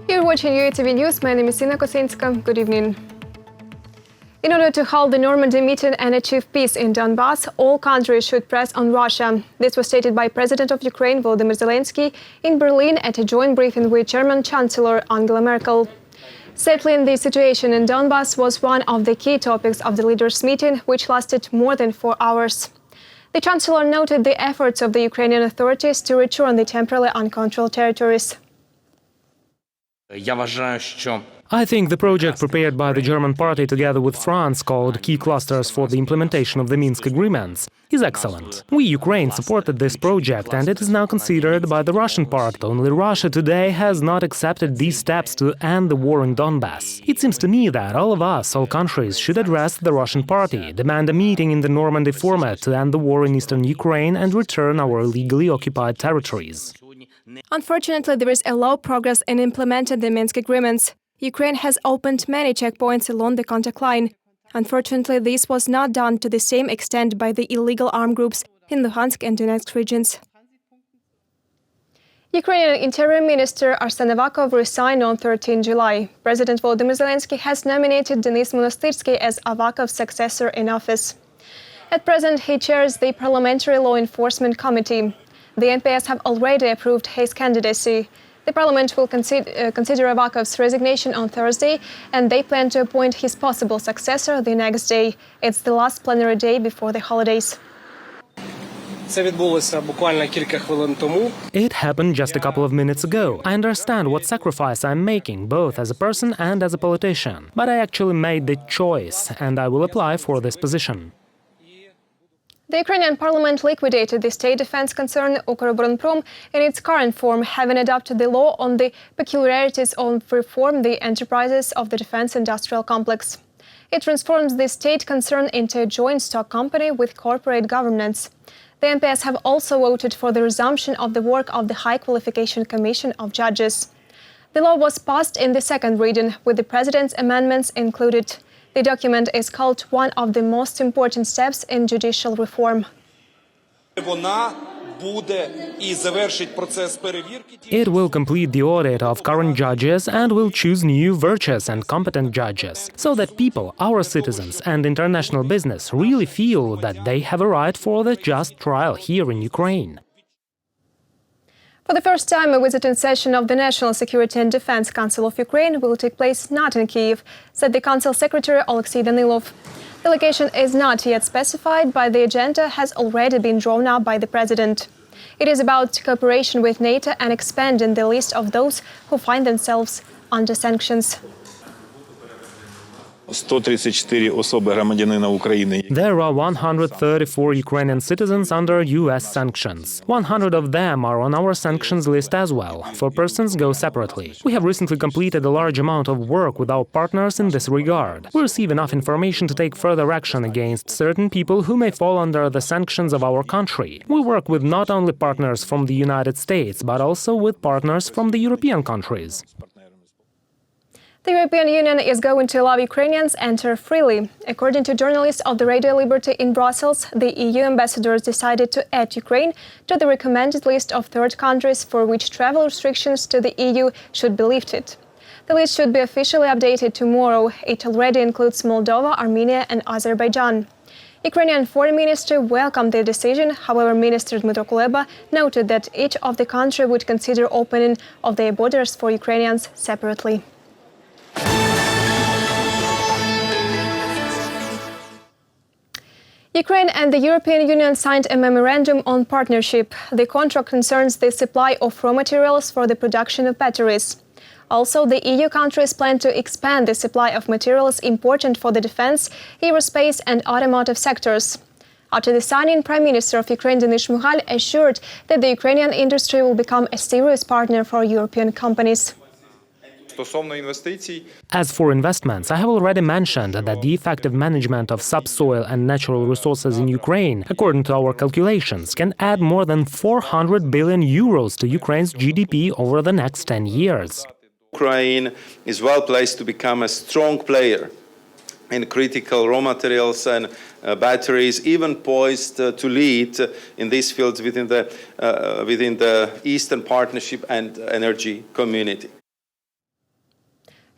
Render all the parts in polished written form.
You're watching UATV News. My name is Inna Kosinska. Good evening. In order to hold the Normandy meeting and achieve peace in Donbas, all countries should press on Russia. This was stated by President of Ukraine Volodymyr Zelenskyy in Berlin at a joint briefing with German Chancellor Angela Merkel. Settling the situation in Donbas was one of the key topics of the leaders' meeting, which lasted more than 4 hours. The Chancellor noted the efforts of the Ukrainian authorities to return the temporarily uncontrolled territories. I think the project prepared by the German party together with France, called Key Clusters for the Implementation of the Minsk Agreements, is excellent. We, Ukraine, supported this project, and it is now considered by the Russian part. Only Russia today has not accepted these steps to end the war in Donbas. It seems to me that all of us, all countries, should address the Russian party, demand a meeting in the Normandy format to end the war in eastern Ukraine and return our illegally occupied territories. Unfortunately, there is a low progress in implementing the Minsk agreements. Ukraine has opened many checkpoints along the contact line. Unfortunately, this was not done to the same extent by the illegal armed groups in Luhansk and Donetsk regions. Ukrainian Interim Minister Arsen Avakov resigned on 13 July. President Volodymyr Zelenskyy has nominated Denis Monastyrsky as Avakov's successor in office. At present, he chairs the Parliamentary Law Enforcement Committee. The MPs have already approved his candidacy. The parliament will consider Avakov's resignation on Thursday, and they plan to appoint his possible successor the next day. It's the last plenary day before the holidays. It happened just a couple of minutes ago. I understand what sacrifice I'm making, both as a person and as a politician. But I actually made the choice, and I will apply for this position. The Ukrainian parliament liquidated the state defense concern Ukroboronprom in its current form, having adopted the law on the peculiarities of reform the enterprises of the defense industrial complex. It transforms the state concern into a joint stock company with corporate governance. The MPs have also voted for the resumption of the work of the High Qualification Commission of Judges. The law was passed in the second reading, with the president's amendments included. The document is called one of the most important steps in judicial reform. It will complete the audit of current judges and will choose new virtuous and competent judges, so that people, our citizens and international business really feel that they have a right for the just trial here in Ukraine. For the first time, a visiting session of the National Security and Defense Council of Ukraine will take place not in Kyiv, said the Council Secretary Alexei Danilov. The location is not yet specified, but the agenda has already been drawn up by the President. It is about cooperation with NATO and expanding the list of those who find themselves under sanctions. There are 134 Ukrainian citizens under US sanctions. 100 of them are on our sanctions list as well. 4 persons go separately. We have recently completed a large amount of work with our partners in this regard. We receive enough information to take further action against certain people who may fall under the sanctions of our country. We work with not only partners from the United States, but also with partners from the European countries. The European Union is going to allow Ukrainians enter freely. According to journalists of the Radio Liberty in Brussels, the EU ambassadors decided to add Ukraine to the recommended list of third countries for which travel restrictions to the EU should be lifted. The list should be officially updated tomorrow. It already includes Moldova, Armenia and Azerbaijan. Ukrainian Foreign Ministry welcomed the decision. However, Minister Dmytro Kuleba noted that each of the countries would consider opening of their borders for Ukrainians separately. Ukraine and the European Union signed a memorandum on partnership. The contract concerns the supply of raw materials for the production of batteries. Also, the EU countries plan to expand the supply of materials important for the defense, aerospace and automotive sectors. After the signing, Prime Minister of Ukraine Denis Shmyhal assured that the Ukrainian industry will become a serious partner for European companies. As for investments, I have already mentioned that the effective management of subsoil and natural resources in Ukraine, according to our calculations, can add more than 400 billion euros to Ukraine's GDP over the next 10 years. Ukraine is well placed to become a strong player in critical raw materials and batteries, even poised to lead in these fields within the Eastern Partnership and energy community.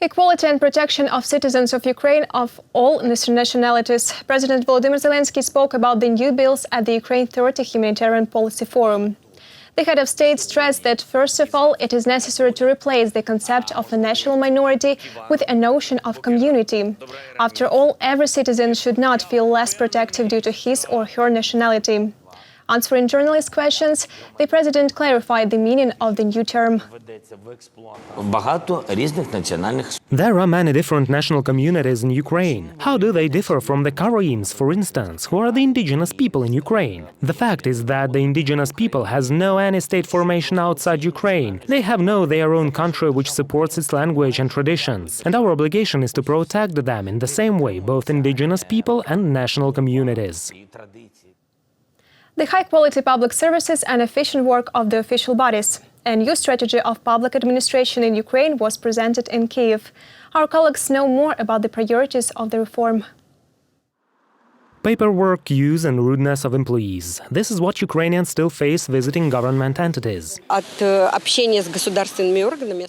Equality and protection of citizens of Ukraine of all nationalities. President Volodymyr Zelenskyy spoke about the new bills at the Ukraine 30 Humanitarian Policy Forum. The head of state stressed that, first of all, it is necessary to replace the concept of a national minority with a notion of community. After all, every citizen should not feel less protective due to his or her nationality. Answering journalists' questions, the president clarified the meaning of the new term. There are many different national communities in Ukraine. How do they differ from the Karims, for instance, who are the indigenous people in Ukraine? The fact is that the indigenous people has no any state formation outside Ukraine. They have no their own country which supports its language and traditions. And our obligation is to protect them in the same way, both indigenous people and national communities. The high-quality public services and efficient work of the official bodies. A new strategy of public administration in Ukraine was presented in Kyiv. Our colleagues know more about the priorities of the reform. Paperwork, use and rudeness of employees. This is what Ukrainians still face visiting government entities.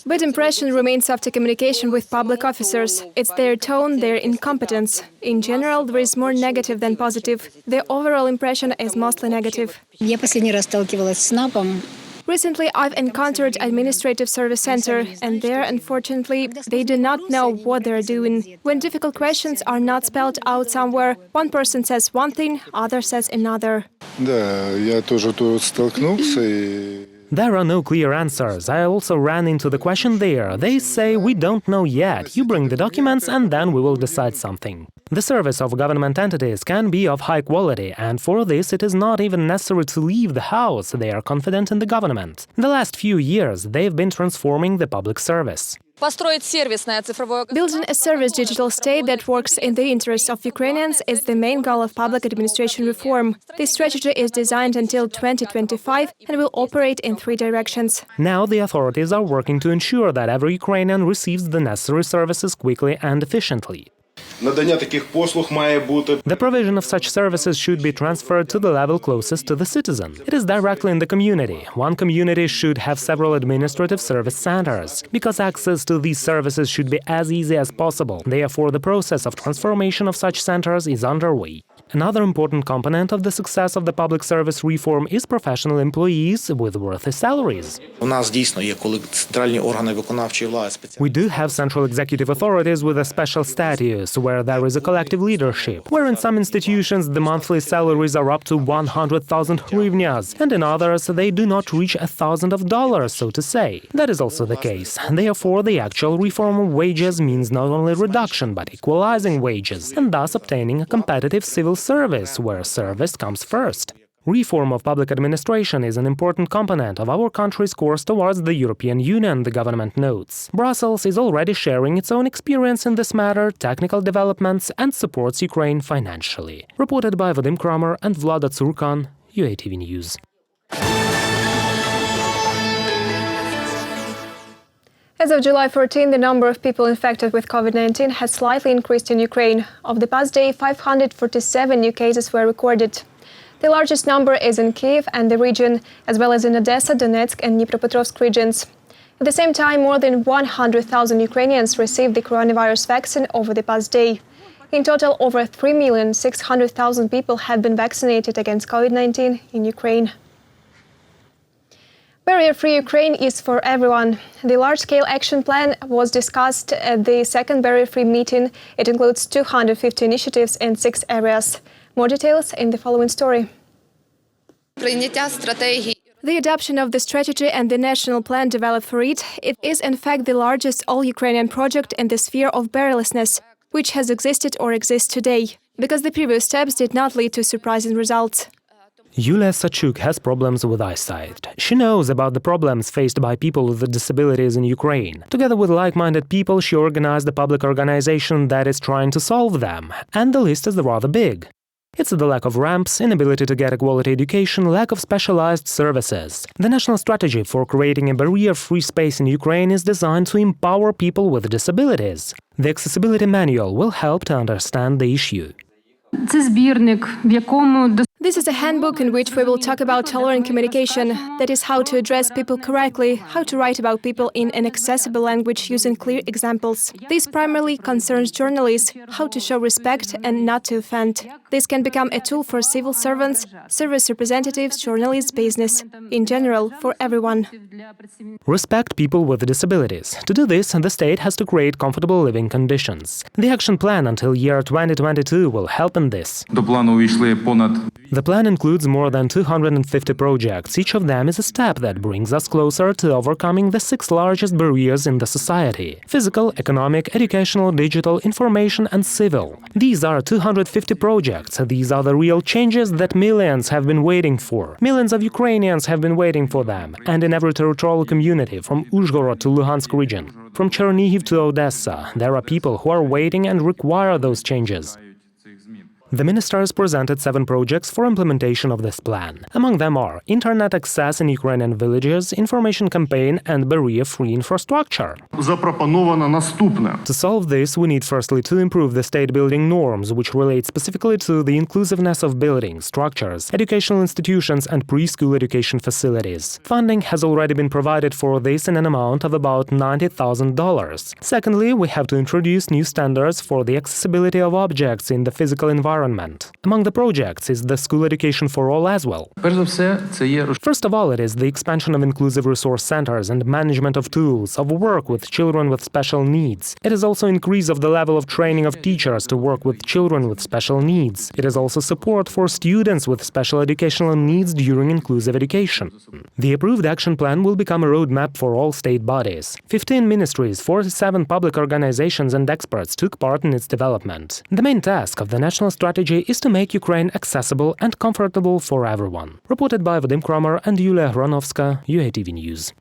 Bad impression remains after communication with public officers. It's their tone, their incompetence. In general, there is more negative than positive. The overall impression is mostly negative. Я последний раз сталкивалась с СНАПом. Recently, I've encountered Administrative Service Center, and there, unfortunately, they do not know what they're doing. When difficult questions are not spelled out somewhere, one person says one thing, other says another. Да, я тоже тут столкнулся и... There are no clear answers. I also ran into the question there. They say, we don't know yet. You bring the documents and then we will decide something. The service of government entities can be of high quality, and for this it is not even necessary to leave the house. They are confident in the government. In the last few years, they've been transforming the public service. Building a service digital state that works in the interests of Ukrainians is the main goal of public administration reform. This strategy is designed until 2025 and will operate in 3 directions. Now the authorities are working to ensure that every Ukrainian receives the necessary services quickly and efficiently. The provision of such services should be transferred to the level closest to the citizen. It is directly in the community. One community should have several administrative service centers, because access to these services should be as easy as possible. Therefore, the process of transformation of such centers is underway. Another important component of the success of the public service reform is professional employees with worthy salaries. We do have central executive authorities with a special status, where there is a collective leadership, where in some institutions the monthly salaries are up to 100,000 hryvnias, and in others they do not reach $1,000, so to say. That is also the case. Therefore, the actual reform of wages means not only reduction, but equalizing wages, and thus obtaining a competitive civil service, where service comes first. Reform of public administration is an important component of our country's course towards the European Union, the government notes. Brussels is already sharing its own experience in this matter, technical developments, and supports Ukraine financially. Reported by Vadim Kramer and Vlada Tsurkan, UATV News. As of July 14, the number of people infected with COVID-19 has slightly increased in Ukraine. Over the past day, 547 new cases were recorded. The largest number is in Kyiv and the region, as well as in Odessa, Donetsk and Dnipropetrovsk regions. At the same time, more than 100,000 Ukrainians received the coronavirus vaccine over the past day. In total, over 3,600,000 people have been vaccinated against COVID-19 in Ukraine. Barrierfree Ukraine is for everyone. The large-scale action plan was discussed at the second Barrierfree meeting. It includes 250 initiatives in 6 areas. More details in the following story. The adoption of the strategy and the national plan developed for it is in fact the largest all-Ukrainian project in the sphere of barrierlessness, which has existed or exists today, because the previous steps did not lead to surprising results. Yulia Sachuk has problems with eyesight. She knows about the problems faced by people with disabilities in Ukraine. Together with like-minded people, she organized a public organization that is trying to solve them, and the list is rather big. It's the lack of ramps, inability to get a quality education, lack of specialized services. The national strategy for creating a barrier-free space in Ukraine is designed to empower people with disabilities. The accessibility manual will help to understand the issue. This is a handbook in which we will talk about tolerant communication. That is how to address people correctly, how to write about people in an accessible language using clear examples. This primarily concerns journalists, how to show respect and not to offend. This can become a tool for civil servants, service representatives, journalists, business, in general, for everyone. Respect people with disabilities. To do this, the state has to create comfortable living conditions. The action plan until year 2022 will help in this. The plan includes more than 250 projects. Each of them is a step that brings us closer to overcoming the 6 largest barriers in the society: physical, economic, educational, digital, information and civil. These are 250 projects. These are the real changes that millions have been waiting for. Millions of Ukrainians have been waiting for them. And in every territorial community, from Uzhhorod to Luhansk region, from Chernihiv to Odessa, there are people who are waiting and require those changes. The ministers presented 7 projects for implementation of this plan. Among them are internet access in Ukrainian villages, information campaign and barrier-free infrastructure. To solve this, we need firstly to improve the state building norms, which relate specifically to the inclusiveness of buildings, structures, educational institutions and preschool education facilities. Funding has already been provided for this in an amount of about $90,000. Secondly, we have to introduce new standards for the accessibility of objects in the physical environment. Among the projects is the school education for all as well. First of all, it is the expansion of inclusive resource centers and management of tools, of work with children with special needs. It is also increase of the level of training of teachers to work with children with special needs. It is also support for students with special educational needs during inclusive education. The approved action plan will become a roadmap for all state bodies. 15 ministries, 47 public organizations and experts took part in its development. The main task of the national strategy is to make Ukraine accessible and comfortable for everyone. Reported by Vadim Kramer and Yulia Hronovska, UATV News.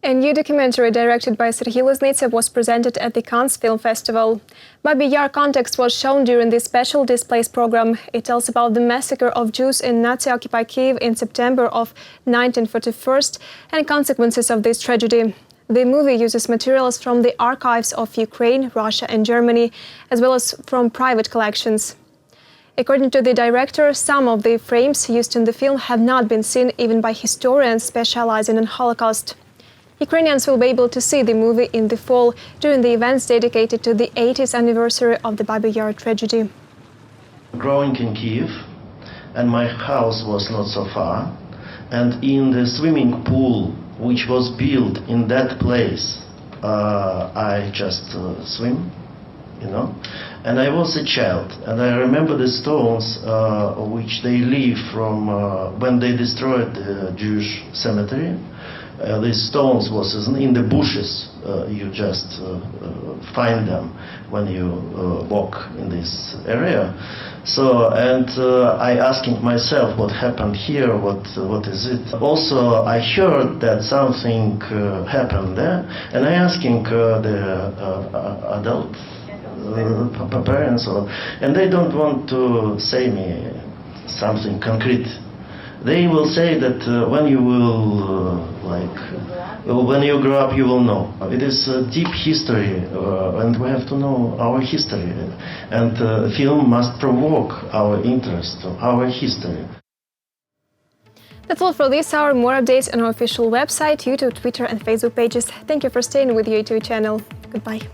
A new documentary directed by Serhiy Loznitsev was presented at the Cannes Film Festival. Baby Yar context was shown during the special displays program. It tells about the massacre of Jews in Nazi-occupied Kyiv in September of 1941 and consequences of this tragedy. The movie uses materials from the archives of Ukraine, Russia and Germany, as well as from private collections. According to the director, some of the frames used in the film have not been seen even by historians specializing in Holocaust. Ukrainians will be able to see the movie in the fall during the events dedicated to the 80th anniversary of the Baby Yar tragedy. Growing in Kyiv, and my house was not so far, and in the swimming pool which was built in that place, I just swim, and I was a child, and I remember the stones which they leave from when they destroyed the Jewish cemetery. These stones was in the bushes. You just find them when you walk in this area. So, and I asking myself what happened here, what is it? Also, I heard that something happened there, and I asking the adult parents, and they don't want to say me something concrete. They will say that when you will, when you grow up, you will know. It is a deep history, and we have to know our history. And film must provoke our interest, our history. That's all for this hour. More updates on our official website, YouTube, Twitter and Facebook pages. Thank you for staying with UATV channel. Goodbye.